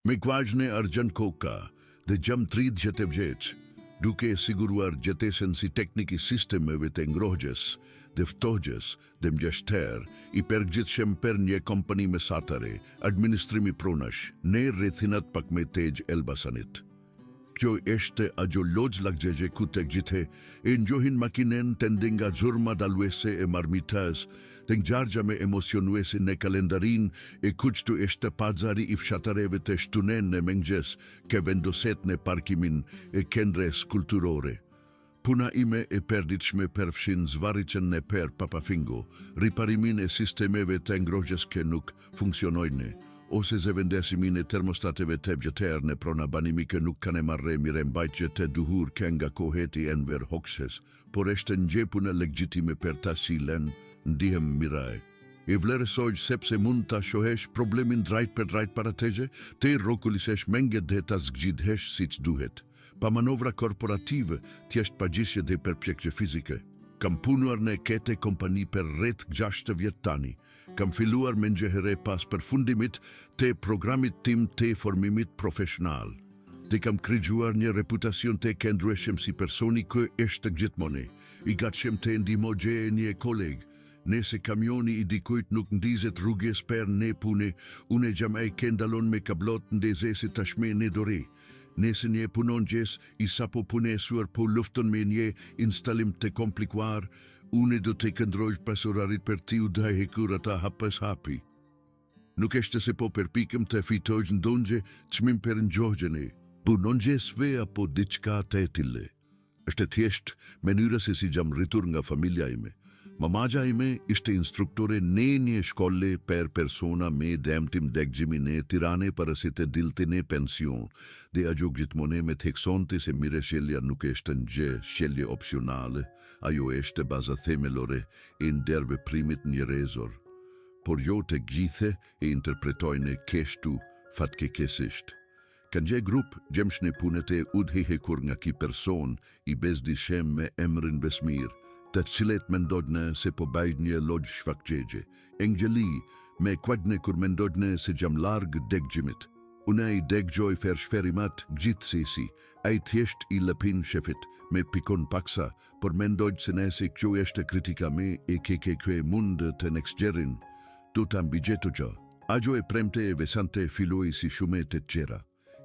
Me vaj argjan koka dhe gjam 30 vjeç, duke siguruar gjetesen si tekniki sistemeve të ngrohjes, dhe ftohjes dhe mgjeshter, I përgjithshëm për një kompani mesatare, administrimi prunash, ne rrethinat pak me tej Elbasanit. Kjo ishte ajo lodz lagjeje ku tek gjithë e njohin makinen të ndinga zurma daluese e marmitas, të ngjarja me emocionuese në kalendarin e kuçtu ishte pazari I fshatareve të shtunen në mëngjes ke vendoset në parkimin e kendres kulturore. Puna ime e perditshme përfshin zvarritjen në per papafingo, riparimin e sistemeve të ngrohjes që nuk funksionojnë, ose zëvendësimin e termostateve të vjetër në prona banimi që nuk kanë marrë mire mbajtje të duhur që nga koheti Enver Hoxhes, por është ngjepuna legjitime për ta silen, ndihem miraj. I vlerësoj sepse mund ta shohesh problemin drejt për drejt para teje, te rrokullisesh menget dhe ta zgjidhesh siç duhet. Pa manovra korporative, thjesht pagjisje dhe përpjekje fizike. Kam punuar në kete kompani për rreth 6 vjet tani. Kam filluar me njëherë pas përfundimit të programit tim të formimit profesional. Dhe kam krijuar një reputacion të këndrueshëm si personi që është gjithmonë I gatshëm të ndihmojë një koleg. Nëse kamioni I dikujt nuk ndizet rrugës për ne pune, unë jam ai që ndalon me kablot ndezesi tashme në dore. Nëse një punon gjes I sapo punesuar po lufton me një instalim të komplikuar, unë do të këndroj pasurarit për tiu dhe hekur ata hapës hapi. Nuk është se po përpikem të fitoj ndonjë çmim për ngjohjen, punon gjesve apo diçka të tillë. Është thjesht mënyra se si jam rritur nga familja ime. Mamaja ime ishte instruktore në një shkolle për persona me dëmtim dëgjimi në Tiranë para se të dilte në pension, dhe ajo gjithmonë me theksonte se mirëshëllja nuk është një shëllje opsionale, ajo është baza themelore e ndërveprimit njerëzor. Por jo të gjithë e interpretojnë kështu fatkeqësisht. Kanë një grup gjemshne punet e udhëhekur nga ki person I bezdishem me emrin Besmir, të cilet mendojnë se po bajnë një logj shfaqjegje. Engjeli me kuadne kur mendojnë se jam larg dëgjimit. Unë I dëgjoj shferimat gjithsesi, ai thjesht I lëpin shefit me pikon paksa, por mendoj se nëse kjo është kritika me e ke mund të nextjerin, tu ta mbigjeto gjë. Ajo e premte e vesante filloi si shume të tjera.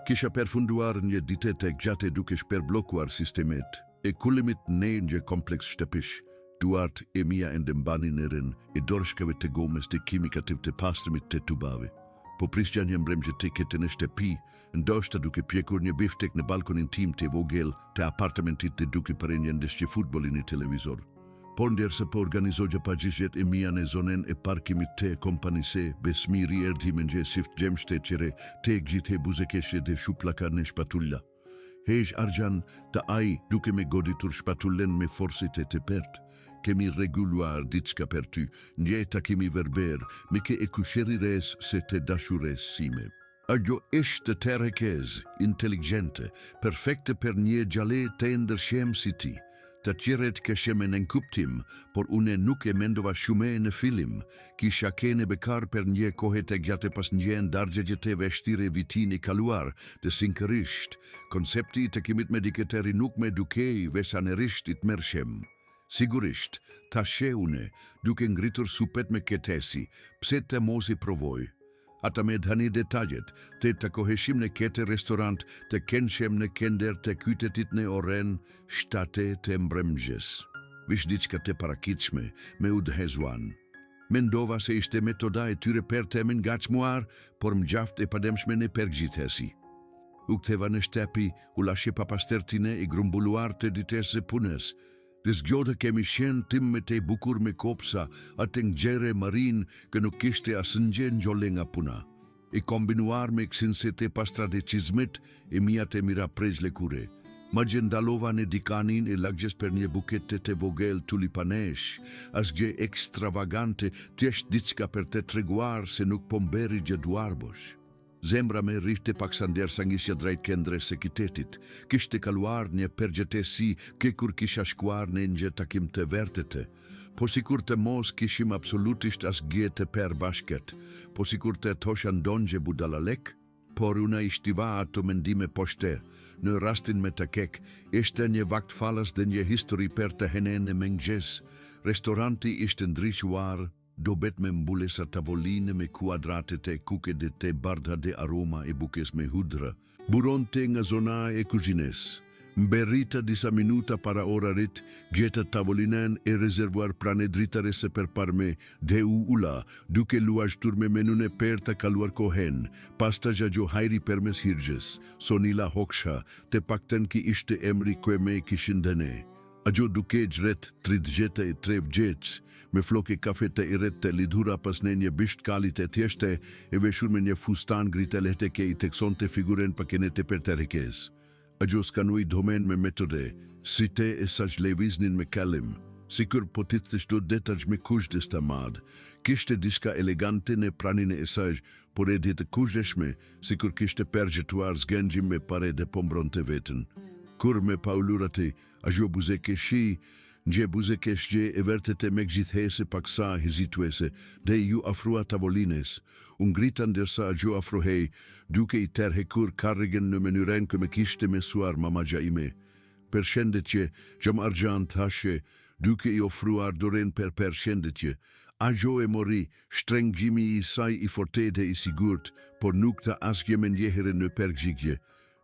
Kisha përfunduar një ditë të gjatë duke shperblokuar sistemet, e kullimit në një kompleks shtëpish, duart e mia endembani nërin e dorshkave të gomës të kimikativ të pastrimit të tubave. Po prisja një mbremje të këtë në shtëpi, ndoshta duke pjekur një biftek në balkonin tim të vogël të apartamentit të duke për një ndeshje futbolli në televizor. Por ndërsa po organizoja pagjishjet e mia në zonën e parkimit të kompanisë, Besmiri erdhi me një sift gjemshte qire të gjithë buzëkeshje dhe shuplaka në shpatulla. Hej argjan të ai duke me goditur shpatullen me forsit e të pert. Kemi reguluar diçka për ty, një takimi verber, me ke e kusherires se të dashures sime. Ajo është të rekez, inteligente, perfekte për një gjale të ndërshem si ti. Të tjeret kësheme në kuptim, por une nuk e mendova shume në film, kisha kene bekar për një kohet e gjate pas një ndargje të veshtire vitini kaluar, të sinkërisht, koncepti të kimit mediketeri nuk me dukej vesanerisht I të mërshem. Sigurisht, tashe une, duke ngritur supet me ketesi, pse të mos I provoj. Ata me dhani detajet, të të koheshim në kete restorant, të kenshem në kender të kytetit në oren, shtate të mbrëmgjes. Vish diçka të parakitshme, me udhëzuan. Mendova se ishte metoda e tyre për temin gacmuar, por mgjaft e pademshme në përgjithësi. U ktheva në shtëpi, u lashe papastertine I grumbulluar të ditës së punës. Dhe zgjodhe kemi shen tim me te bukur me kopsa, atë ngjere marin që nuk kishte asnjë ngjole nga puna. I kombinuar me kësinsete pas tradicizmit e mia të mira prezle kure. Ma gjendalova në dikanin e lagjes për një buket të vogël tulipanesh, asgjë ekstravagante, thjesht diçka për të treguar se nuk po mberi gjë duarbosh. Zemra me rrihte paksa ndersa ngisja drejt kendres së qytetit. Kishte kaluar një përgjithësi që kur kisha shkuar në një takim të vërtetë, po sikur të mos kishim absolutisht asgjë të përbashkët, po sikur të thosha ndonjë budalalek, por una i shtiva ato mendime poshte. Në rastin me të kek, ishte një vakt falas dhe një histori për të henen e mëngjes. Restoranti ishte ndryshuar, dobet me mbulesa tavoline me kuadratet e kuke dhe te bardha dhe aroma e bukes me hudra. Buronte nga zona e kuzhines. Mberita disa minuta para orarit, gjeta tavolinen e rezervuar pranë dritarese për parme dhe u ula, duke luajtur me menun e për të kaluar kohen, pasta gjajo hajri përmes hirgjes, Sonila Hoksha, te pakten ki ishte emri kue me kishin dëne. Ajo duke gjret 33 vjeç, me floke kafete i rete lidhura pas në një bisht kalit e tjeshte e veshur me një fustan gritelete ke i teksonte figuren pakenete për të rekez. Ajo skanui domen me metode, si te e saq leviznin me kalim, sikur potit të shto detaj me kushdes të madh. Kishte diska elegante në pranin e saj, por e ditë kushdeshme, sikur kishte pergjetuar zgengjim me pare dhe pombronte vetën. Kur me paulurati, ajo buzeke shi, nje buzeke shgje e vertete me gjithhese paksa hezituese, dhe ju afrua tavolines. Ungrita ndërsa ajo afrohej, duke i terhekur karrigen në mënyren kë me kishte mesuar mamagja ime. Përshëndetje, gjam argjant hashe, duke i ofruar doren për përshëndetje. Ajo e mori, shtrëngjimi i saj i fortede i sigurt, por nuk ta asgje me njëhere në përgjigje.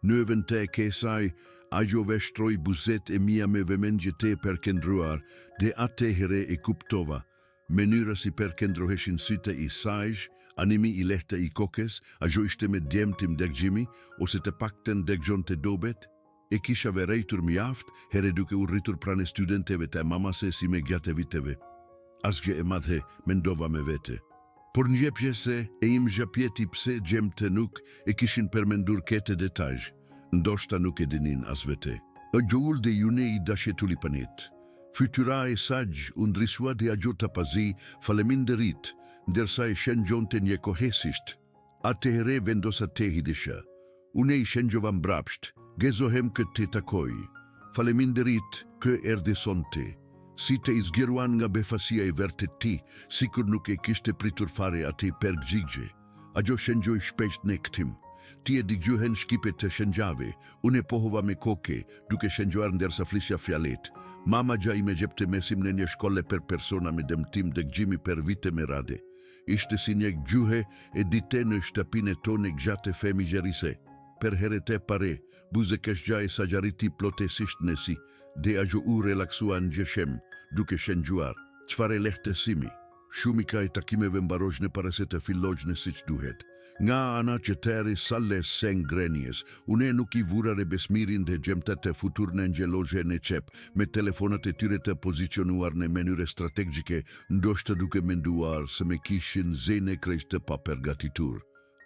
Në vente ke saj, ajo veshtroj buzet e mia me vëmendje te përkendruar, dhe atëhere e kuptova. Mënyra si përkendroheshin syte i saj, animi i lehta i kokes, ajo ishte me djemtim deggjimi, ose të pakten deggjon të dobet, e kisha verejtur mjaft, here duke u rritur prane studenteve të mamase si me gjate viteve. Asgje e madhe mendova me vete. Por njepjese e im gjapjeti pse gjemte nuk e kishin përmendur kete detaj. Ndoshta nuk e dinin as vete. E gjull dhe june i dashe tulipanit. Fytyra e saj undrisua dhe agjota pazi faleminderit, ndërsa e shëngjonte një kohesisht. Atëhere vendosa te hidisha. Une i shëngjova mbrapsht, gezohem këtë te takoj. Faleminderit kë erdesonte. Si te izgjeruan nga befasia e vertet ti, sikur nuk e kishte pritur fare ati përgjigje. Ajo shëngjoj shpesht në këtim. Ti e digjuhen shkipet të shëngjave, une pohova me koke, duke shëngjuar ndërsa flisja fjalet. Mama gja i me gjepte mesim në një shkolle për persona me dëmtim dhe gjimi për vite me rade. Ishte si një gjuhe e dite në shtapine tone gjate femi gjerise. Per herete pare, buze keshgja e sagjariti plotesisht nësi, dhe ajo u relaksua në gjeshem, duke shëngjuar. Qfare lehtësimi, shumika e takimeve mbarojnë para se të fillojnë si që duhet. Nga ana që teri salle sen grenjes, une nuk i vurare besmirin dhe gjemtet të futur në ngjelogje në qep, me telefonat e tyre të pozicionuar në menyre strategjike, ndoshta duke menduar se me kishin zene krejt të papergatitur.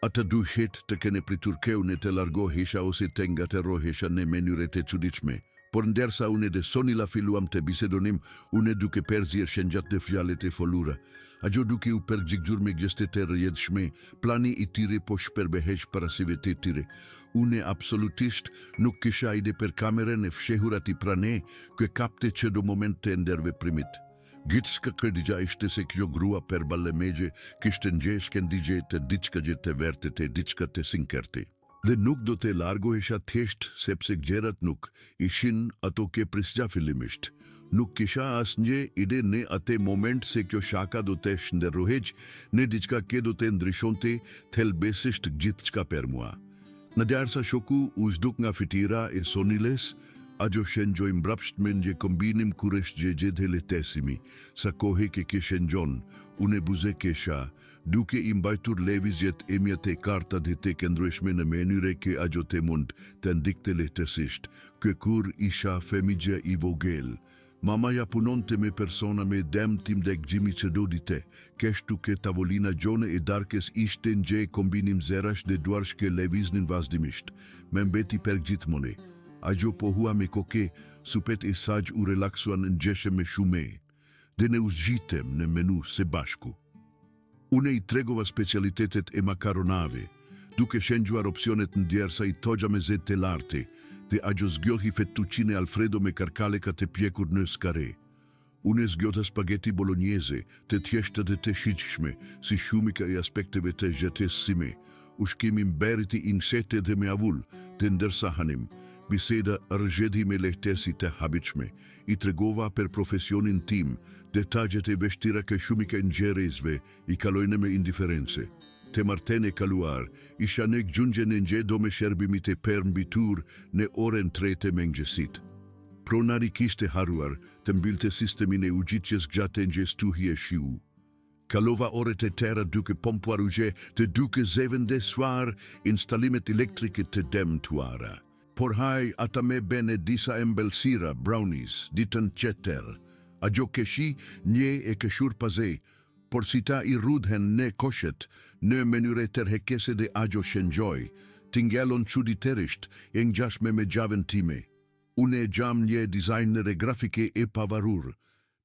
Ata duhet të kene pritur keune të largohesha ose të ngaterohesha në menyre të çuditshme. Por ndërsa une dhe Sonila filluam të bisedonim, une duke përzir shëngjat dhe fjalet e folura. Ajo duke u përgjigjur me gjestet e rrjedhshme, plani i tyre po shpërbehesh parasive të tyre. Une absolutisht nuk kisha ide për kameren e fshehur ati prane, kë kapte që do moment të ndërveprimit. Gjithçka këdigja ishte se kjo grua për balemegje, kishte ngjesh këndigje të diçka gjë të vertet e diçka të sinkerte. Dhe nuk do të largohesha thjesht sepse gjerat nuk ishin ato ke prisja fillimisht. Nuk kisha asnjë ide në atë moment se kjo shaka do të shndërrohej në diçka që do të ndryshonte thelbesisht gjithçka për mua. Në darsa shoku u zhduk nga fytyra e Soniles, ajo shëngjoj mbrapsht me një kombinim kuresh gjegje dhe letesimi, sa kohë ke shëngjon, une buze kesha, duke i mbajtur levizjet e mja të karta dhe të këndryshme në menyre ke ajo të mund të ndikte lehtësisht, kë kur isha femigja i vogel. Mama ja punonte me persona me dëmtim dhe gjimi që do dite, keshtu ke tavolina gjone e darkes ishte nje kombinim zerash dhe duarsh ke leviznin vazhdimisht, me mbeti për gjithmone. Ajo pohua me koke, supet e saj u relaksuan në gjeshe me shume, dhe ne u zgjitem në menu se bashku. Une i tregova specialitetet e makaronave, duke shëngjuar opcionet në djersa i togja me zet të larte, dhe ajo zgjohi fettuccine Alfredo me karkaleka të pjekur në skare. Une zgjota spaghetti bolognese, të thjeshta dhe të shijshme, si shumika e aspekteve të gjetesime. ushqimi mberiti insete dhe me avull, të ndërsa hanim, biseda rrëzhedi me lehtësi të habitshme, i tregova për profesionin tim, detajët e veshtira që shumë i nxjerrësve i kalojnë me indiferencë. Të martën e kaluar, isha në gjungje në ngjedo me shërbimit e përmbitur në orën 3 të mëngjesit. Pronari kishte haruar të mbylte sistemin e ugjitjes gjatë ngjestuhi e shiu. Kalova orët e tëra duke pompuar ujë të duke zëvendësuar instalimet elektrike të dëmtuara. Por haj ata me bene disa embelsira, brownies, ditën tjetër. Ajo keshi një e keshur paze, por si ta i rudhen në koshet, në mënyre tërheqëse dhe ajo shëngjoj, tingelon çuditërisht e ngjashme me gjavën time. Unë e gjam një dizajnere grafike e pavarur,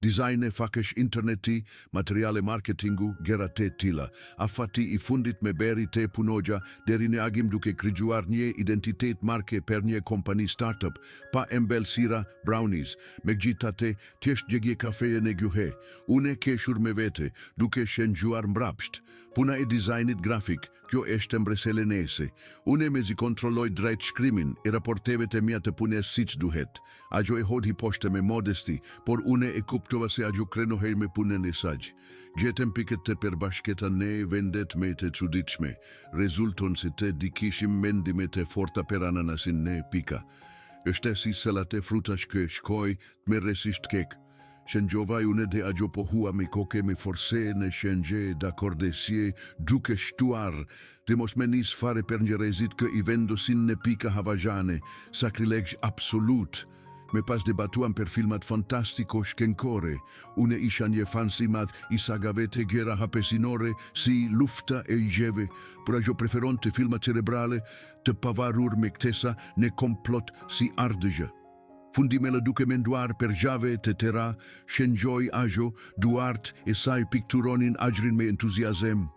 dizajne fakesh interneti, materiale marketingu, gjëra të tilla. Afati i fundit me beri të punogja deri në agim duke krijuar një identitet marke për një kompani startup, pa embelsira, brownies, me gjithate thjesht gjegje kafeje në gjuhe. Unë e keshur me vete, duke shëngjuar mbrapsht. Puna e dizajnit grafik, kjo është mbresele nese. Unë me zi kontrolloj drejt shkrimin e raporteve të mia të punes siç duhet. Ajo e hodhi poshte me modesti, por unë e kuptova se ajo krenohej me punën e saj. Gjetëm pikët të përbashkëta në vendet me të çuditshme. Rezulton se të dikishim mendime të forta për ananasin në pika. Është si salate frutash që shkoj me resisht kek. Shëngjovaj unë dhe ajo pohua me koke me forse në shëngje d'akordesie duke shtuar, dhe mos me nis fare për njerëzit kë i vendosin në pika havajane, sacrilegj absolut. Me pas debatuam për filmat fantastiko shkenkore, unë isha një fan si madh i sagave të gjera hapesinore si Lufta e Gjeve, por ajo preferon të filma cerebrale të pavarur me ktesa në komplot si Ardëgjë. Fundimela duke menduar për gjave të tëra, shëngjoj ajo, duart e saj pikturonin ajrin me entuziazem.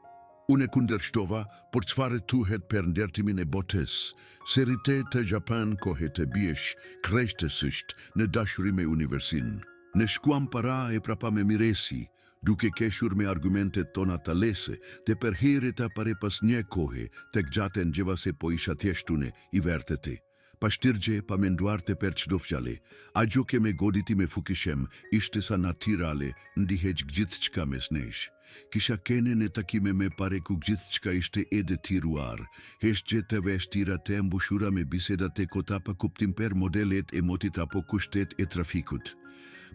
Unë kundërshtova, por çfarë thuhet për ndërtimin e botës. Serite të Japan kohë të biesh, krejtësisht në dashuri me universin. Ne shkuam para e prapa me miresi, duke keshur me argumentet tona talese, dhe për herëta pare pas një kohë, tek gjaten gjevase po isha thjeshtune i vertete. Pashtirgje pa menduar të për çdo fjale, ajo ke me goditi me fukishem, ishte sa natirale, ndihej gjithçka mes nesh. Kisha kene në takime me pare ku gjithçka ishte e detiruar, heshgje të veshtira të mbushura me bisedat e kota pa kuptim për modelet e motit apo kushtet e trafikut.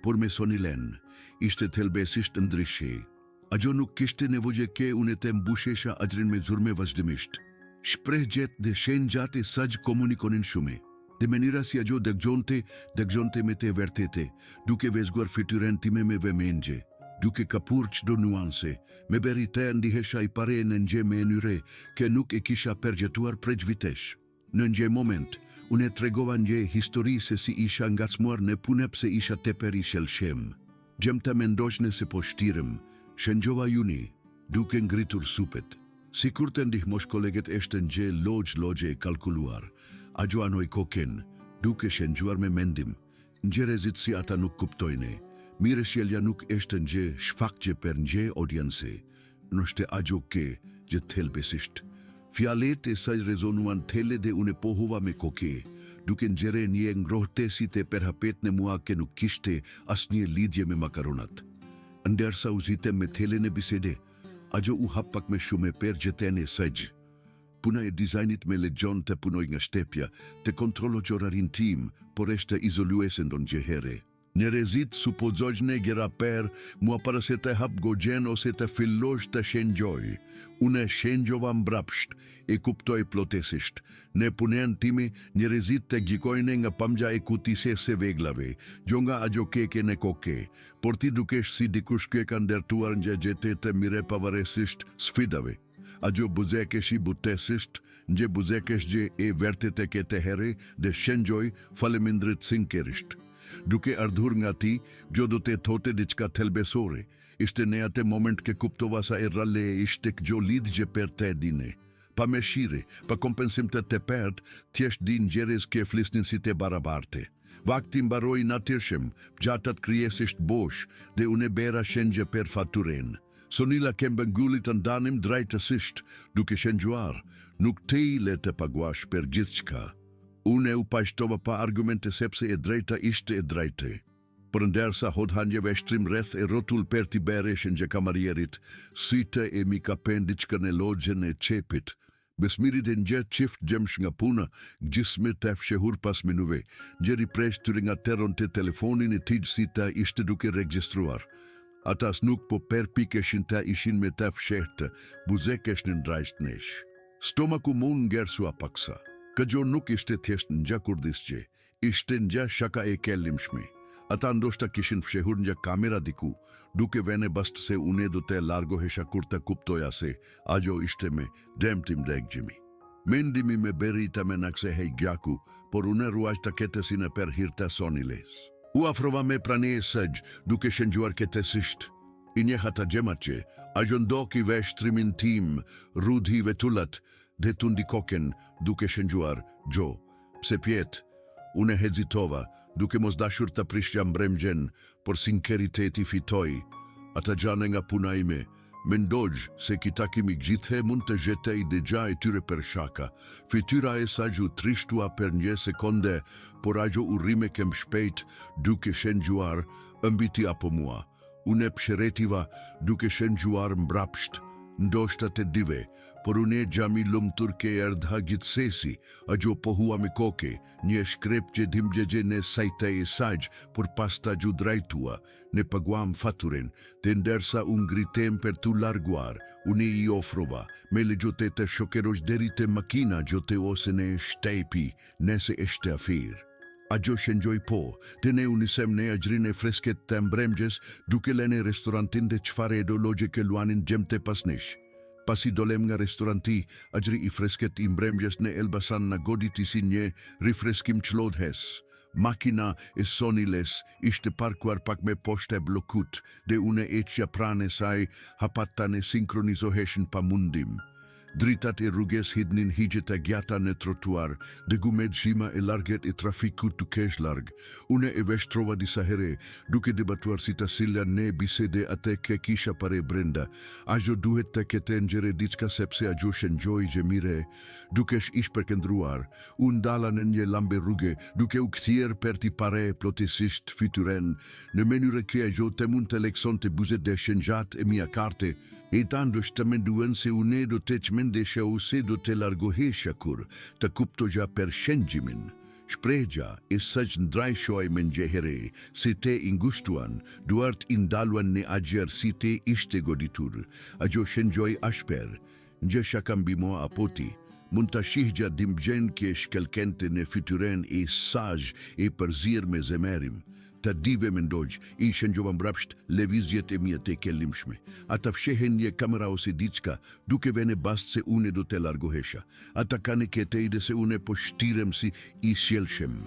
Por me sonilen, ishte thelbesisht ndryshe. Ajo nuk kishte nevojë ke unë të mbushesha ajrin me zurme vazhdimisht. Shprehjet dhe shenjat e saj komunikonin shumë. Dhe mënyra si ajo dëgjonte me të vërtete, duke vezguar fytyrën time me vëmendje, duke kapur çdo nuanse, me berite ndihesha i pare në një mënyre që nuk e kisha përgjetuar prej vitesh. Në një moment, unë tregova një histori se si isha ngacmuar në punë pse isha tepër i shelshem. Gjemta mendoshne se po shtirem, shëngjova juni, duke ngritur supet. Si kur të ndihmosh koleget eshte një logje e kalkuluar, ajo anoj koken, duke shëngjuar me mendim, njerëzit si ata nuk kuptojne, mire shelja nuk eshte një shfaqje për një audiense, nështë ajo ke gjë thelbesisht. Fjalet e saj rezonuan tele dhe une pohova me koke, duke njere një ngrohtesit e përhapet në mua ke nuk kishte as një lidhje me makaronat. Ndërsa uzitem me tele në bisede, ajo u hap pak me shumë për gjeten e saj. Puna e dizajnit me legjon të punoj nga shtepja, të kontrolo gjorarin tim, por eshte izoluese ndon gjëhere. Njerëzit supozojnë gjëra për mua para se të hap gogjen ose të fillosh të shëngjoj. Unë shëngjova mbrapsht e kuptoj plotësisht. Në punën time, njerëzit të gjikojnë nga pamja e kutise se veglave, gjonga ajo keke në koke, por ti dukesh si dikush që ka ndërtuar një gjete të mire pavarësisht sfidave. Ajo buzekesh i butesisht, një buzekesh gjë e vërtet e këtë herë dhe shëngjoj falemindrit sinkerisht. Duke ardhur nga ti, gjo do të thote diçka thelbesore. Ishte në atë moment që kuptova sa e rale ishte gjo lidhje për të dine. Pa mëshire, pa kompensim të tepert, thjesht din njerëz që flisnin si të barabarte. Vakti mbaroi natyrshem, gjatat krijesisht bosh, dhe unë bera shëngje për faturen. Sonila kembëngullit ndanim drejtësisht, duke shëngjuar, Nuk te I le të paguash për gjithçka. Unë u pajtova pa argumente sepse e drejta ishte e drejte. Përndersa hodhanje veshtrim rreth e rrotull për t'i bereshin gjë kamarierit, syte e mi ka pendiçka në logjen e qepit. Besmirit e nje qift gjemsh nga puna, gjisme të fshehur pas minuve. Gjeri presh të ringateron të telefonin e tij si ta ishte duke regjistruar. Atas nuk po perpikeshin ta ishin me të fshehtë, buzekeshin drajt nesh. Stomaku mund ngersua paksa. Këgjo nuk ishte thjesht nja kurdisgje, ishte nja shaka e kellimshme. Ata ndoshta kishin fshehur nja kamera diku, duke vene bast se une do të largohesha kur të kuptoja se ajo ishte me demtim deggjimi. Mendimi me berita me nakse hej gjaku, por une ruaj të ketesin e per hirta soniles. U afrova me prane e sëgj, duke shëngjuar ketesisht. I njeha të gjemache, ajo ndoki veshtrimin tim, rudhi vetullat, dhe tundi koken, duke shëngjuar, gjo, pse pjet, une hezitova, duke mos dashur të prishja mbremgjen, por sinceriteti fitoj. Ata gjane nga puna ime, mendoj se kitakimi gjithhe mund të zhetej dhe gja e tyre për shaka. Fityra e saju trishtua për një sekonde, por ajo urime kem shpejt, duke shëngjuar, ëmbiti apo mua. Une psheretiva, duke shëngjuar mbrapsht. Ndoshta të dive, por une gjami lumtur ke erdha gjithsesi, ajo pohua me koke, një shkrep që dimgjegje në sajta e saj, por pasta gju drajtua, ne paguam faturin, dhe ndersa unë gritem për tu larguar, une I ofrova, me le gjote të shokerosh deri të makina gjote ose ne shtejpi, nese eshte afir. Ajo shëngjoj po, dhe ne unisem ne ajrin e fresket të mbremgjes, duke lene restorantin dhe qfare edo logje ke luanin gjemte pasnish. Pasi dolem nga restoranti, ajri I fresket I mbremgjes në Elbasan na goditi si një rifreskim qlodhes. Makina e soniles ishte parkuar pak me poshte blokut, dhe une eqja prane saj hapata ne sinkronizoheshin pa mundim. Dritat e rruges hidnin higjet e gjata në trotuar, dhe gumed shima e larget e trafiku të kesh larg. Une e veshtrova disa here, duke debatuar si ta silla ne bisede ate ke kisha pare brenda. Ajo duhet të kete njere diçka sepse ajo shëngjoj gjemire, dukesh ish përkendruar. Unë dala në një lambe rruge, duke u këthier për ti pare plotësisht fytyren. Në menyre kë ajo të mund të lekson të buzet dhe shëngjat e mia karte, e tandosh të menduen se une do të qmendesha ose do të largohesha kur të kuptoja për shëngjimin. Shprehja e saj ndrajshoj me njëhere, se te ingushtuan, duart indaluan në agjer si te ishte goditur. Ajo shëngjoj ashper, njësha kambimo apoti, mund të shihgja dimgjen ke shkelkente në fytyren e saj e përzir me zemerim. Të dive mendoj, I shëngjova mbrapsht levizjet e mia të kellimshme. Ata fshehen një kamera ose diçka, duke vene bast se une do të largohesha. Ata kane ketejde se une po shtirem si I sjelshem.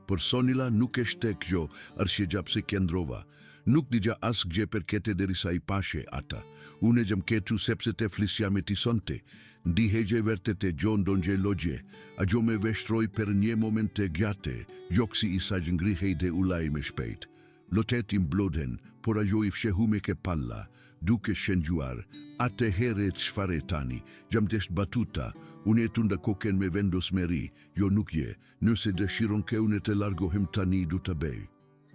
Por sonila nuk eshte kjo, arsye gjapse kendrova. Nuk digja as gje për kete derisa I pashe ata. Une gjam ketu sepse te flisja me tisonte. Ndihegje verte te gjon donje logje. Ajo me veshtroj për një moment të gjate, joksi I saj ngrihej dhe ulaj me shpejt. Lotet I mblodhen, por ajo I fshehu me ke palla, duke shëngjuar. Ate here të shfare tani, gjam desht batuta, une tunda koken me vendos meri, jo nuk je, nëse dëshiron ke une të largohem tani du të bej.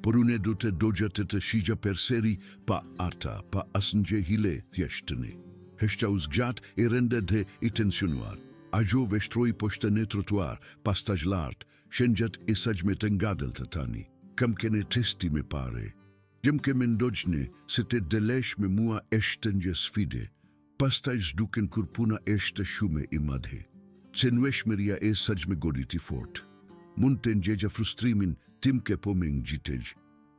Por une do të dogja të shigja per seri, pa ata, pa asnjë hile thjeshtëni. Heshta u zgjat e rende dhe I tensionuar. Ajo veshtroj poshtë në trotuar, pas të gjlart, shëngjat e saj me të ngadel të tani. Kam kene testi me pare. Gjem ke mendojnë se të delesh me mua eshte një sfide. Pas të zduken kur puna eshte shume I madhe. Cenweshmeria e saj me goditi fort. Mund të ngjegja frustrimin tim ke po me ngjitej,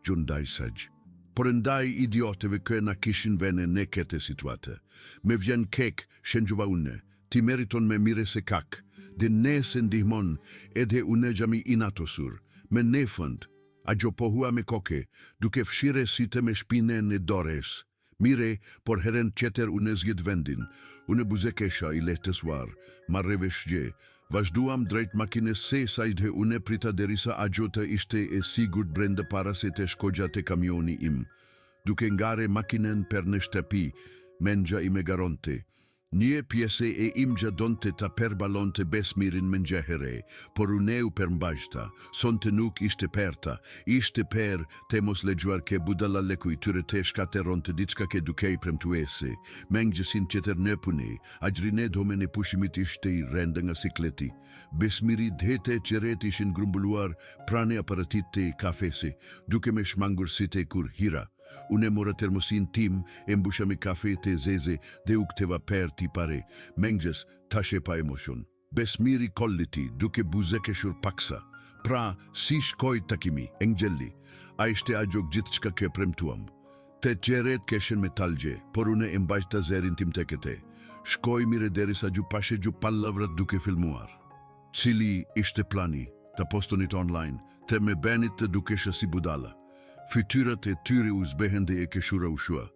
gjondaj saj. Por ndaj idioteve kë na kishin vene ne kete situate. Me vjen kek, shëngjova une, ti meriton me mire se kak, dhe ne se ndihmon, edhe une gjami inatosur, me ne fënd, ajo pohua me koke, duke fshire site me shpinen e dores. Mire, por heren qeter une zgjit vendin, une buzekesha I lehtësuar, marreve shgje, vazhduam drejt makines se sajdhe une prita derisa ajo të ishte e sigurt brenda para se të shkogja të kamioni im. Duke ngare makinen per në shtëpi, menja I me garonte. Një pjesë e imja donte ta përbalonte Besmirin mengjëherë, por unë u përmbajta, sonte nuk ishte perta, ishte per të mos lexuar ke budalla kujtyre të shkateronte diçka ke dukej premtuese, mengjësin qëtër në puni, ajrine domen e pushimit ishte I rende nga sikleti. Besmiri dhete qeret ishin grumbulluar prane aparatit të kafesi, duke me shmangur site kur hira. Unë mora termosin tim, e mbusha me kafe të zeze dhe u këteva per ti pare, mengjës tashe pa emocion. Besmiri kolliti, duke buzeke shur paksa. Pra, si shkoj takimi, engjelli, a ishte agjok gjithë qka ke premtuam. Te qeret keshen me talgje, por unë e mbajta zerin tim tekete. Shkoj mire deri sa gju pashe gju pallavrat duke filmuar. Cili ishte plani, të postonit online, te me benit të dukesha si budala. Fytyrat e tyre u zbehen dhe e keshura u shua.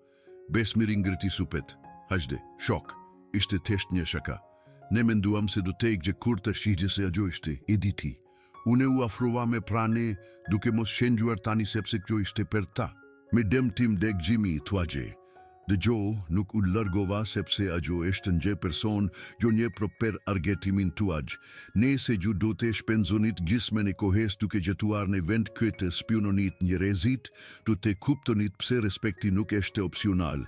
Besmiri ngriti supet. Hajde, shok, ishte tesht një shaka. Ne menduam se do te ikgje kur të shigje se agjo ishte, e diti. Une u afrova me prane duke mos shenjuar tani sepse kjo ishte per ta. Me dem tim dek gjimi tuagje. Dhe gjo nuk u largova sepse agjo ishte nje person jo një proper argetimin tuaj. Ne se gju do te shpenzonit gjismen e kohes duke gjetuar në vend këtë spiononit një rezit, do te kuptonit pse respekti nuk ishte opsional.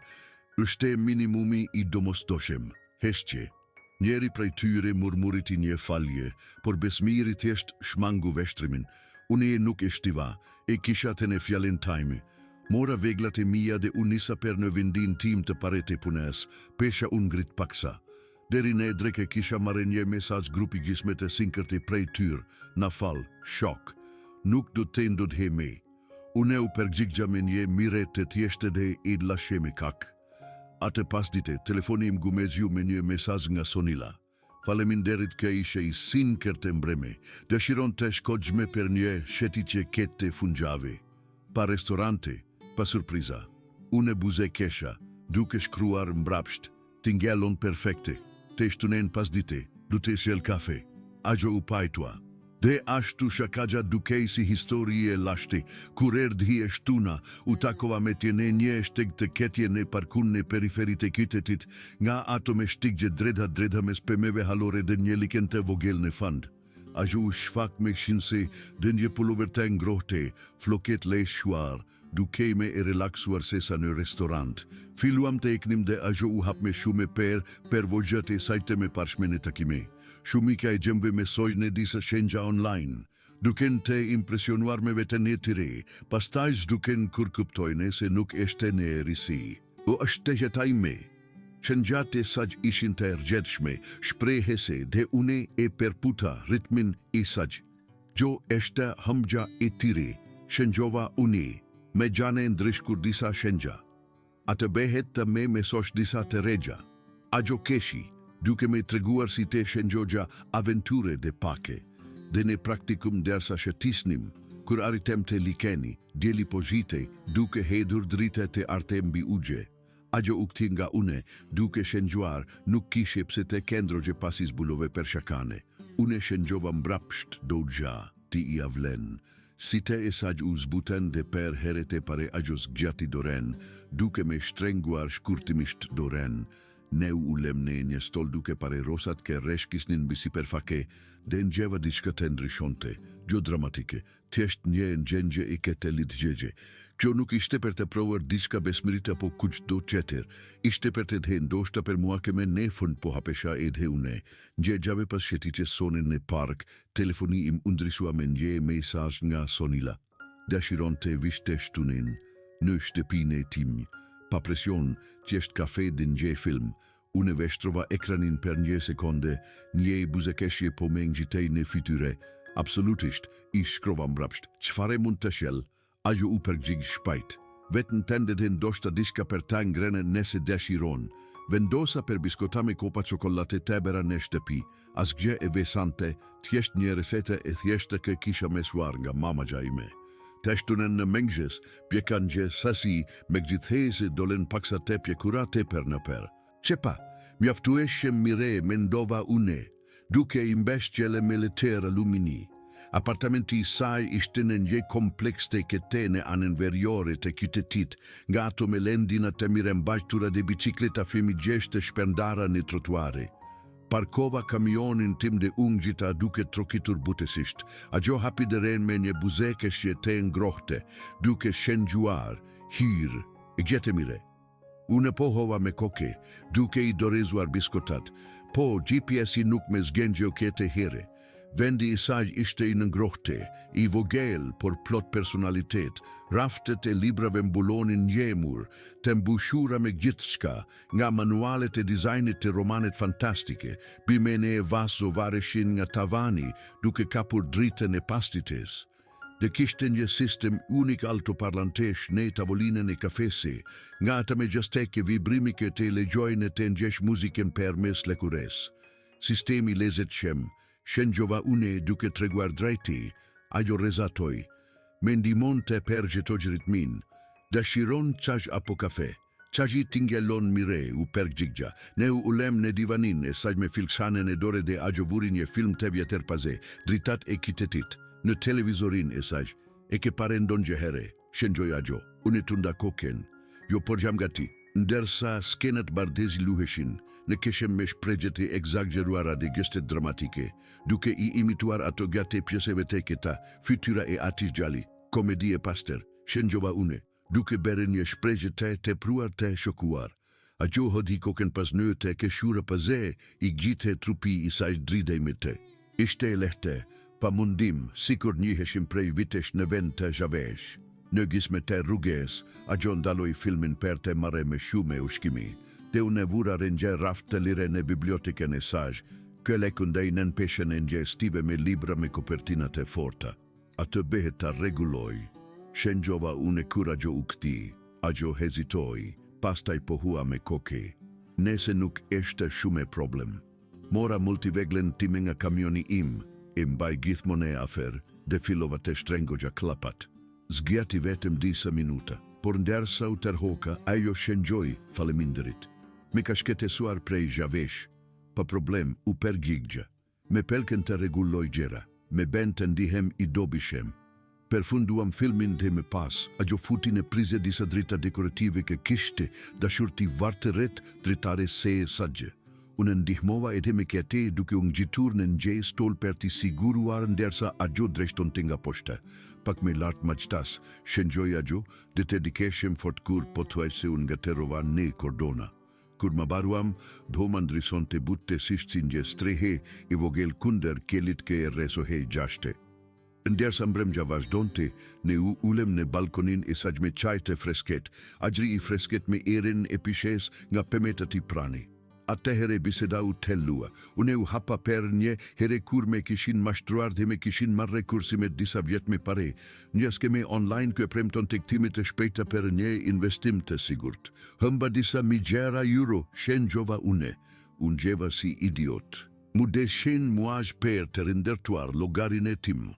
Ishte minimumi I domosdoshem. Heshqe. Njeri prej tyre murmurit I një falje, por Besmiri thjesht shmangu veshtrimin. Unë nuk ishtiva, e kisha të në fjallin tajme. Mora veglat e mia dhe unë nisa per në vendin tim të parete punes, pesha unë ngrit paksa. Deri ne dreke kisha marrë një mesaz grupi gjismet e sinkert e prej tyr, na fal, shok. Nuk do të ndod he me. Unë u përgjigja me një mire të tjeshte dhe I lashe me kak. Atë pas dite, telefoni im gumezju me një mesaz nga Sonila. Faleminderit ke ishe I sinkert e mbreme, dëshiron të shkojme per një shetitje kete fungjave. Pa restorante, pa surpriza. Unë buze kesha, duke shkruar mbrapsht, t'ingellon perfekte, te shtunen pas dite, du te sjell kafe, agjo u pajtua. Dhe ashtu shakagja dukej si historie lashti, kur erdhi e shtuna, u takova me tjene një shteg të ketje në parkun në periferit e kytetit, nga ato me shtigje dredha me spemeve halore dhe një liken të vogel në fund. Agjo u shfak me shinse dhe një pullover të ngrohte, floket le shuar, duke me e relaksuar sesa në restorant. Filuam të eknim dhe agjo u hap me shume per vogjat e sajte me parshmene takime. Shumika e gjemve me sojnë disa shenja online. Duken të impresionuar me veten e tire, pastaj duken kur kuptojne se nuk eshte në risi. O është jetaj me. Shenjate saj ishin të ergjedshme, shprehese dhe une e perputa ritmin I saj. Gjo eshte hamgja e tire, shenjova une, me gjane ndrishkur disa shenja. Atë behet të me mesosh disa të regja. Agjo keshi, duke me treguar si te shenjogja aventure dhe pake. Dhe ne praktikum dersa shetisnim, kur aritem të likeni, djeli pojite, duke hedur drite të artem bi ugje. Agjo u këti nga une, duke shenjuar, nuk kishe pse te kendroje pasi zbulove per shakane. Une shenjova mbrapsht do gja, ti I avlen. Si te e saj u zbuten dhe per herete pare agjos gjati doren, duke me shtrenguar shkurtimisht doren. Ne u lemne një stol duke pare rosat ke reshkisnin bisi per fake, dhe njeva diçka të ndryshonte, gjo dramatike, thjesht një ngjengje I kete lidgjegje. Kjo nuk ishte per të prover diçka Besmirit apo kuç do qeter, ishte per të dhe ndoshta per mua ke me nefën po hapesha e dhe une. Ngjejave pas shetitje sonin në park, telefoni im undrisua me një mesazh nga Sonila. Dashiron të vishte shtunin, në shtëpine tim. Pa presion, thjesht kafe dhe një film. Une veshtrova ekranin per një sekonde, një buzekeshje po me ngjitej në fytyre. Absolutisht, I shkrova mbrapsht, qfare mund të shell, agjo u përgjig shpajt. Vetën tende dhe ndoshta diçka per ta ngrene nese dashiron. Vendosa per biskota me kopa çokolate tebera në shtëpi, asgjë e vesante, thjesht një resete e thjeshtë që kisha mesuar nga mamaja ime. Teshtunen në mëngjes, pjekan gjë sasi me gjithhese dolen paksa te pjekurate per në per. Qepa, mjaftueshem mire mendova une, duke I mbeshqele me leter alumini. Apartamenti i saj ishte në një kompleks të ketene anën veriore të qytetit, nga ato me lendina të mirembajtura dhe bicikleta famigjesh të shpërndara në trotuare. Parkova kamionin tim dhe ungjita duke trokitur butësisht. Ajo hapi dëren me një buzeke shjete ngrohte, duke shëngjuar, hirë, e gjete mire. Unë pohova me koke, duke i dorezuar biskotat, po GPS-i nuk me zgengjo kete here. Vendi i saj ishte i nëngrohte, i vogël por plot personalitet, raftet e librave mbulonin njemur, të mbushura me gjithçka, nga manualet e dizajnit të romanet fantastike, bimene e vaso vareshin nga tavani, duke kapur dritën e pastites. Dhe kishte një sistem unik altoparlantesh në tavolinën e kafese, nga ata me gjasteke vibrimike të legjojnë të ndjesh muziken përmes lëkures. Sistemi lezetshëm, shëngjova une duke treguar drejti, ajo rezatoj. Me ndihmon të përgjithësisht min, dashiron çaj apo kafe. Çaji tingellon mire u përgjigja. Ne u ulem në divanin e saj me filksanën e dore dhe ajo vuri një film të vjetër paze, dritat e qytetit. Në televizorin e saj, e ke parendon gjëhere, shëngjoj ajo, unë tunda koken, jo por jam gati, ndërsa skenat bardezi luheshin, në keshem me shprehjet e egzagjeruara dhe gestet dramatike, duke i imituar ato gate pjesëve të këta, fytyra e Atis Gjali, komedi e paster, shëngjova une, duke bere një shprehje të tepruar të shokuar. Ajo hodhi koken pas në të keshura paze, i gjite trupi i saj dridej me te. Ishte e lehte, pa mundim, sikur njiheshim prej vitesh në vend të zhavesh. Në gisme të rruges, ajo ndaloj filmin për të marre me shume ushkimi. Dhe unë vura rëngje raft të lire në biblioteken e saj, kële këndej nën peshen e nje stive me libra me kopertinat e forta. Atë behet të reguloj. Shëngjova unë kur ajo u këti, ajo hezitoj, pastaj pohua me koke. Nese nuk eshte shume problem. Mora multiveglen time nga kamioni im, e mbaj gjithmone afer, dhe filova të shtrengoja klapat. Zgjati vetëm disa minuta, por ndersa u tërhoka, ajo shëngjoj faleminderit. Me ka shketesuar prej zhavesh, pa problem u përgjigja. Me pelken të regulloj gjera, me ben të ndihem i dobishem. Përfunduam filmin dhe me pas, ajo futi në prize disa drita dekorative ke kishte, dashur t'i varte ret dritare se e sagje. Unë ndihmova edhe me kete duke unë gjitur në ngjej stol për t'i siguruar ndersa ajo dreshton të nga poshte. Pak me lartë maqtas, shëngjoj ajo dhe të dikeshem fort kur po thuaj se unë nga terovan ne kordona. Kur më baruam, dhoma ndrison të butte sishtë nje strehe i vogel kunder kelit ke e resohe gjashte. Ndersa mbrëmgja vazhdonte, ne u ulem në balkonin e saj me qaj të fresket, ajri i fresket me erin e pishes nga pemetat i prani. Atëhere biseda u tellua, unë u hapa per një here kur me kishin mashtruar dhe me kishin marre kursimet disa vjet me pare, njëske me online kë premton të këtimit e shpejta per një investim të sigurt. Hëmba disa migjera euro, shëngjova unë gjeva si idiot. Mu deshen muaj per të rindertuar logarin e tim.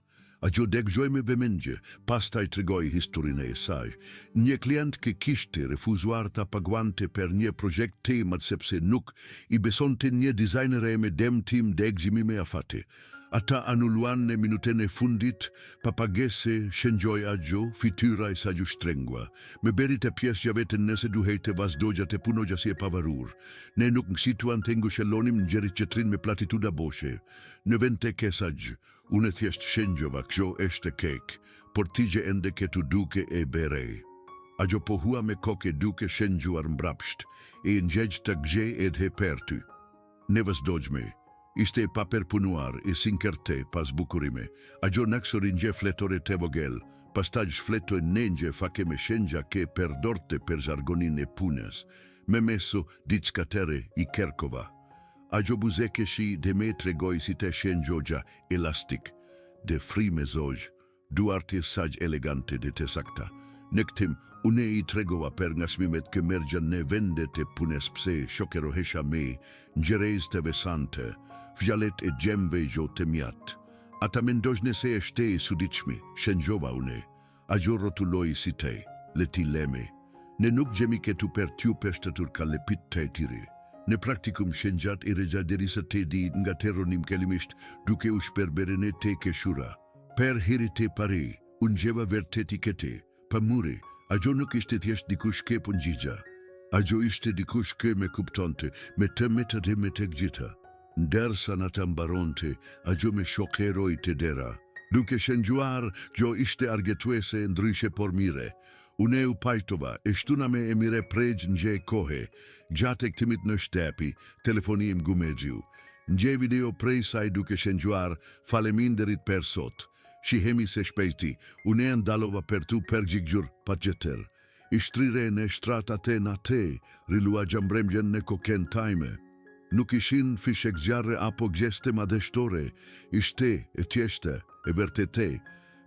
Ajo deggjoj me vëmendje, pastaj tregoj historinë e saj. Një klient që kishte refuzuar ta paguante për një projekt temat sepse nuk i besonte një dizajnere me dem tim deggjimi me afate. Ata anulluan në minutën e fundit, pa pagese shëngjoj ajo, fytyra e saj u shtrengua. Me berit e pjesë vetën nëse duhejte vazhdogja të punogja si e pavarur. Ne nuk nësituan të ngushëllonim në gjerit qëtrin me platituda boshe. Në vend të kesaj, unë thjesht shëngjova kjo eshte kek, por tigje ende ketu duke e bere. Ajo pohua me koke duke shëngjuar mbrapsht, e ngjegj të gje edhe per ty. Ne vazhdojme. Ishte pa përpunuar e sinkerte pas bukurime. Ajo naksorin gje fletore të vogel, pastaj fletoj nëngje fake me shëngja ke perdorte per jargonin e punës, me meso diçkatere i Kerkova. Ajo buzekeshi dhe me tregoj si të shëngjogja elastik, dhe fri me zoj, duarte saj elegante dhe të sakta. Në këtim, une i tregova per nga smimet kë mergjan në vendet e punes pse shokerohesha me, njerez të vesante, fjallet e gjemve i gjo të mjat. Ata mendojnë se e shtej sudiqmi, shëngjova une. Ajo rotuloj si te, leti leme. Ne nuk gjemi ketu per t'ju peshtatur ka lepit të e tiri. Në praktikum shëngjat i regja derisa te di nga teronim kelimisht duke u shperberene te keshura. Per hirite pare, unë gjeva vërteti këte, pa muri, ajo nuk ishte thjesht dikush ke pun gjigja. Ajo ishte dikush ke me kuptonte, me të metët e me të gjitha. Ndërsa në të mbaronte, ajo me shokeroj të dera. Duke shëngjuar, gjo ishte argetuese ndryshe por mire. Une u pajtova, e shtuna me e mire prej nje kohe, gjatë e këtimit në shtepi, telefonim gumegjiu. Nje video prej saj duke shëngjuar, faleminderit për sot. Shihemi se shpejti, une ndalova për tu për gjigjur pa gjetër. Ishtrire në shtratate në te, rilua gjambremgjen në koken tajme. Nuk ishin fishek zjarre apo gjeste madheshtore, ishte e tjeshte e vërtete.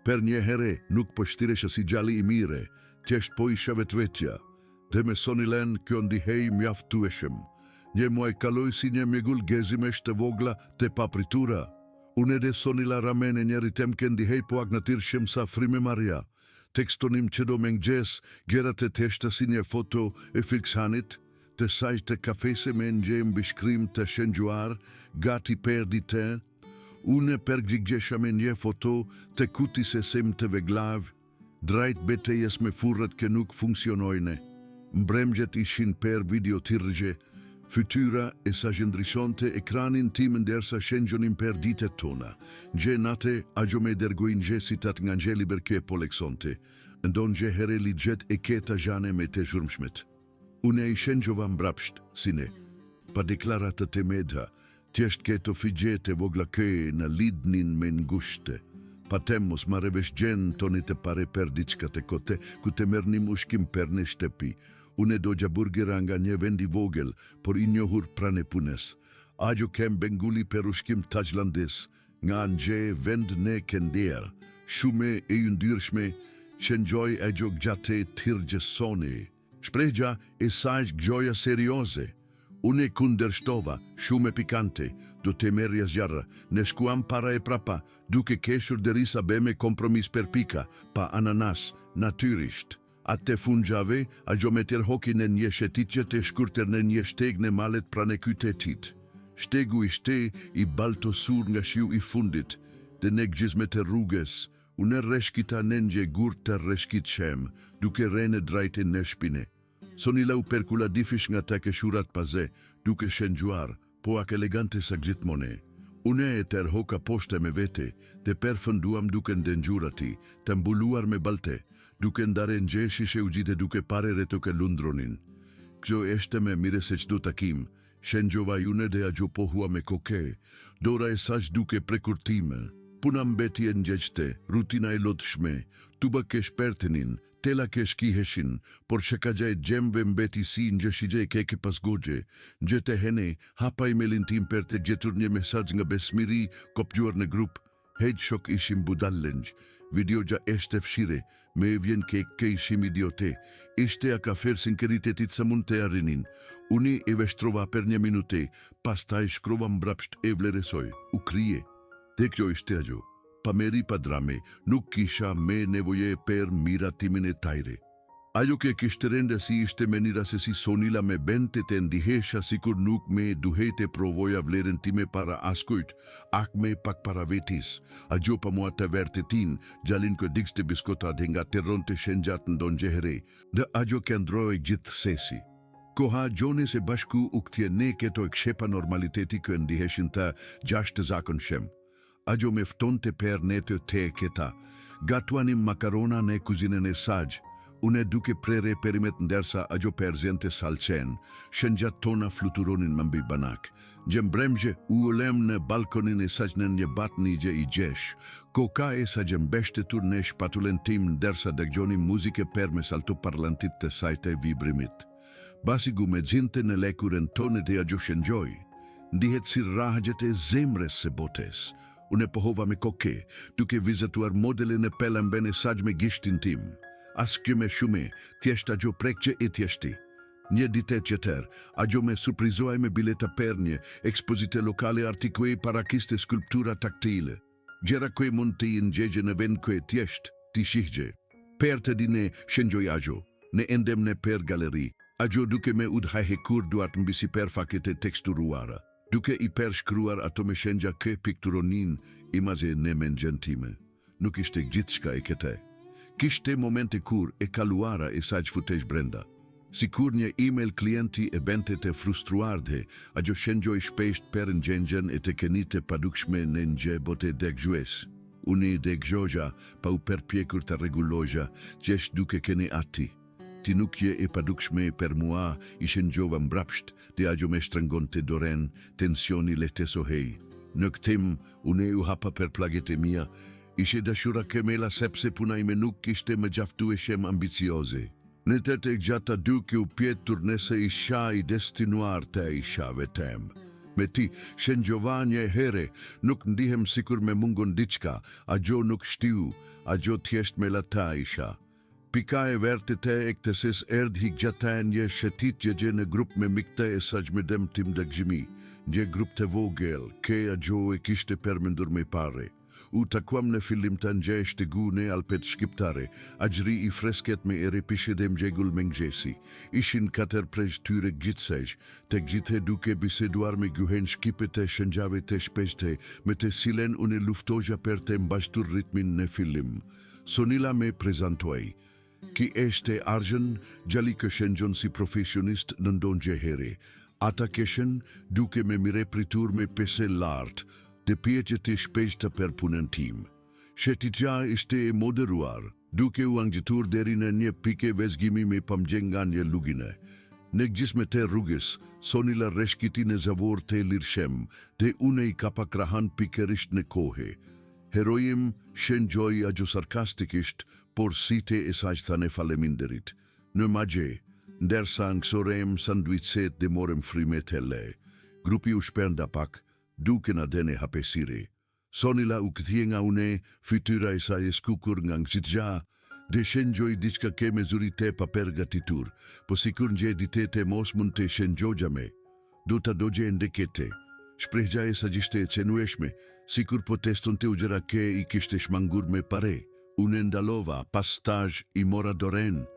Per një here nuk po shtiresha si gjali i mire, tjesht po isha vetvetja. Dhe me sonilen kjo ndihej mjaftueshëm. Një muaj kaloj si një mjegull gezimesh të vogla të papritura. Une dhe sonila ramene njeri tem këndihej po agnatir shem sa frime marja. Tekstonim që do mengjes, gjerat e teshta si një foto e filksanit, të saj të kafese me nxem bishkrim të shëngjuar, gati perdi të. Une përgjigjesha me një foto të kuti se sem të veglav, drajt betejes me furrat që nuk funksionojne. Mbremgjet ishin per video tirgje, fytyra e sa gjendrishonte ekranin tim ndërsa shëngjonim per ditet tona. Nje nate ajo me dergojnë nje citat nga nje liberke po leksonte, ndon nje here ligjet e keta jane me te zhurmshmet. Une i shëngjova mbrapsht, sine, pa deklaratët e medha, tjesht keto figjete vogla këje në lidnin me ngushte. Pa temos ma revesh gjen toni të pare per diçka të kote, ku të mernim ushkim per në shtepi. Une do burgera nga një vendi vogel, por i njohur prane punes. Ajo kem benguli per ushkim tajlandes, nga nje vend ne kender, shume e yndyrshme, shëngjoj ajo gjate tirgjesoni. Shprehja e saj gjoja serioze. Une kundërshtova, shumë pikante, do të merja zjarra, ne shkuam para e prapa, duke keshur derisa be me kompromis per pika, pa ananas, natyrisht. Atë fungjave, ajo me tërhoki në një shetitje të shkurter në një shteg në malet prane qytetit. Shtegu ishte i baltosur nga shiu i fundit, dhe ne gjizme të rrugës, une reshkita në një gurt të reshkit shem, duke rene drajte në shpine. Sonila u perkula difish nga ta keshurat paze, duke shëngjuar, po ak elegante sa gjithmone. Une e tërhoka poshte me vete, dhe përfënduam duke ndëngjurati, të mbuluar me balte, duke ndare nje shishe u gjite duke pare retoke lundronin. Kjo eshte me mire se qdo takim, shëngjova june dhe ajo pohua me koke, dora e saq duke prekurtime. Puna mbeti e ngjeshte, rutina e lotshme, tuba kesh pertenin, tela kesh kiheshin, por shekagja e gjemve mbeti si njëshigje e keke pas gogje, njët e hene, hapa i melintim per të gjetur një mesaj nga besmiri, kopgjuar në grup, hejt shok ishim budallenj, video gja eshte fshire, me e vjen ke ishim idiote, ishte a ka fer sinkeritetit sa mund të arrinin, uni e veshtrova per një minute, pas ta i shkrova mbrapsht e vleresoj, u krije. Dhe kjo ishte ajo, pa meri pa drame, nuk kisha me nevoje per miratimin e tajre. Ajo ke kishte rende si ishte menira se si sonila me bente të ndihesha sikur nuk me duhete provoja vlerën time para askujt, ak me pak para vetis. Ajo pa mua të vertetin, gjalin kë dikste biskota dhe nga terron të shenjat në don gjehere, dhe ajo ke ndroj gjithë sesi. Koha gjone se bashku u këtje ne keto e kshepa normaliteti kë ndiheshin të gjashtë zakon shem. Ajo me fton të per ne të te keta, gatuanim makarona në kuzinën e saj, une duke prere perimet ndërsa ajo perzente salcen, shëngjat tona fluturonin më mbi banak. Gjembremgje u ulem në balkonin e saj në një bat një i gjesh, koka e sa gjembeshtetur në shpatulen tim ndërsa dëgjonim muzike per me salto parlantit të sajte vibrimit. Basigu me dzinte në lekuren tonet e ajo shëngjoj, ndihet si rahgjet e zemres se botes. Une pohova me koke, duke vizituar modele në pelamben e saj me gishtin tim. Askje me shume, tjesht ajo prekqe e tjeshti. Një dite qeter, ajo me surprizoj me bileta per një ekspozite lokale artikue para kiste skulptura taktile. Gjera kue mund të i ngjegje në vend kue tjesht, ti shihgje. Per të dine shëngjoj ajo, ne endem në per galeri, ajo duke me udhaj hekur duart mbisi per faket e teksturuara. Duke i pershkruar ato me shenja ke pikturonin imaze ne men gentime. nuk ishte gjithçka e këtej. Kishte momente kur e kaluara e saq futesh brenda. Sikur një email klienti e bente të frustruar dhe ajo shenjoj shpesht per në gjengjen e të kenite padukshme në nje bote degjues. Unë degjoja pa u përpjekur të reguloja gjesh duke kene ati. Ti nuk je e padukshme per mua i shenjova mbrapsht dhe ajo me shtrengon të doren, tensioni le të sohej. Në këtim, unë u hapa per plaget e mia, ishe dashura kemela sepse puna ime nuk ishte më gjaftueshem ambicioze. Në të të gjata duke u pjetur nëse isha i destinuar të isha vetem. Me ti, shenjova një here, nuk ndihem sikur me mungon diçka, ajo nuk shtiu, ajo thjesht me lata isha. Pika e vertit e këtësis erdh hik gjata një shetit gjegje në grup me mikte e sajmedem tim dëgjimi. Një grup të vogel, ke ajo e kishte përmendur me pare. U takuam në fillim të njësht të gu në alpet shqiptare, agjri i fresket me ere pishe dhe mgjegull me ngjesi. Ishin 4 prej tyre gjithsej, të gjithë duke biseduar me guhen shqipet e shëngjave të shpeshte, me të silen unë luftoja per të mbashtur ritmin në fillim. Sonila me prezentoj. Ki eshte argjën, gjali kë shëngjon si profesionist në ndon gjehere. Ata keshen duke me mire pritur me pese lartë, dhe pjeqet e shpeshta per punën tim. Shetitja ishte e moderuar, duke u angjitur deri në një pike vezgimi me pamgjen nga një lugine. Në gjisme të rrugës, Sonila reshkiti në zavor të lirshem, dhe une i kapakrahan pikerisht në kohe. Herojim shenjoj ajo sarkastikisht, por site e saq thane faleminderit. Në magje, ndersa ngësorem sanduicet dhe morem frimet hele. Grupi u shpernda pak, duke na dene hapesire. Sonila u këthje nga une, fytyra e saj e skukur nga ngjitja, dhe shenjoj diçka ke mezurite pa përgatitur, po sikur nje ditete mos mund të shenjoja me. Du ta dogje ndekete. Shprehja e sa gjishte e cenueshme, sikur po teston të ugjera ke i kishte shmangur me pare. Une ndalova, pas staj i mora doren,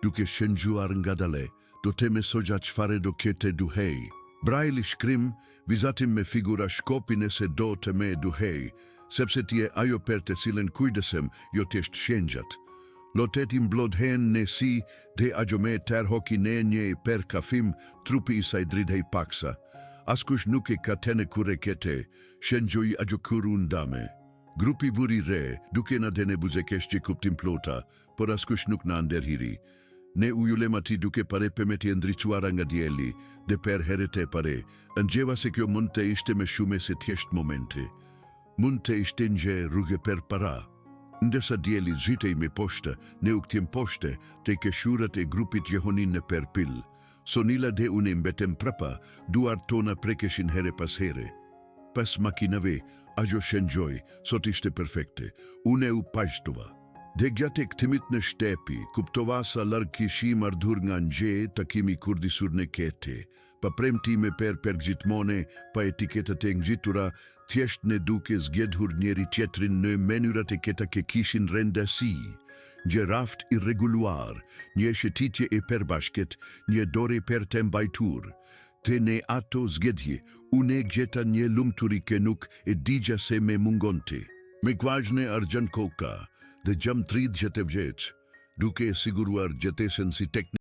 duke shenjuar nga dale, do te me soja qfare do kete duhej. Braille shkrim, vizatim me figura shkopin e se do të me duhej, sepse ti e ajo per të cilën kujdesem jo t'jesht shenjat. Lotetim blodhen në si dhe ajo me terhoki në një per kafim, trupi i saj dridhej paksa. Askush nuk e ka tene kure kete, shenjoj ajo kuru ndame. Grupi vuri re, duke na dene buzekesh që kuptim plota, por askush nuk na nderhiri. Ne ujulem ati duke pare me të ndriçuara nga djeli, dhe per heret e pare, ngjeva se kjo mund të ishte me shume se t'jesht momente. Mund të ishte nje rrugë per para. Ndërsa djeli zhitej me poshte, ne u këtjem poshte, të keshurat e grupit jehonin në per pil. Sonila dhe une mbetem prapa, duar tona prekeshin here pas here. Pas makinave, ajo shenjoj, sot ishte perfekte. Une u pajtova. Dhe gjatë këtimit në shtepi, kuptova sa larg kishim ardhur nga nje takimi kurdisur në kete. Pa premtime per përgjitmone, pa etiketat e ngjitura, thjesht në duke zgjedhur njeri tjetrin në menyrat e keta ke kishin rendasi. Një raft irreguluar, një shëtitje e përbashket, një dore per të mbajtur. Te ne ato zgjedhje, une gjeta një lumturi ke nuk e digja se me mungonte. Me kvajne Arjan Koka, dhe jam 30 vjeç, duke e siguruar gjetesen si teknik.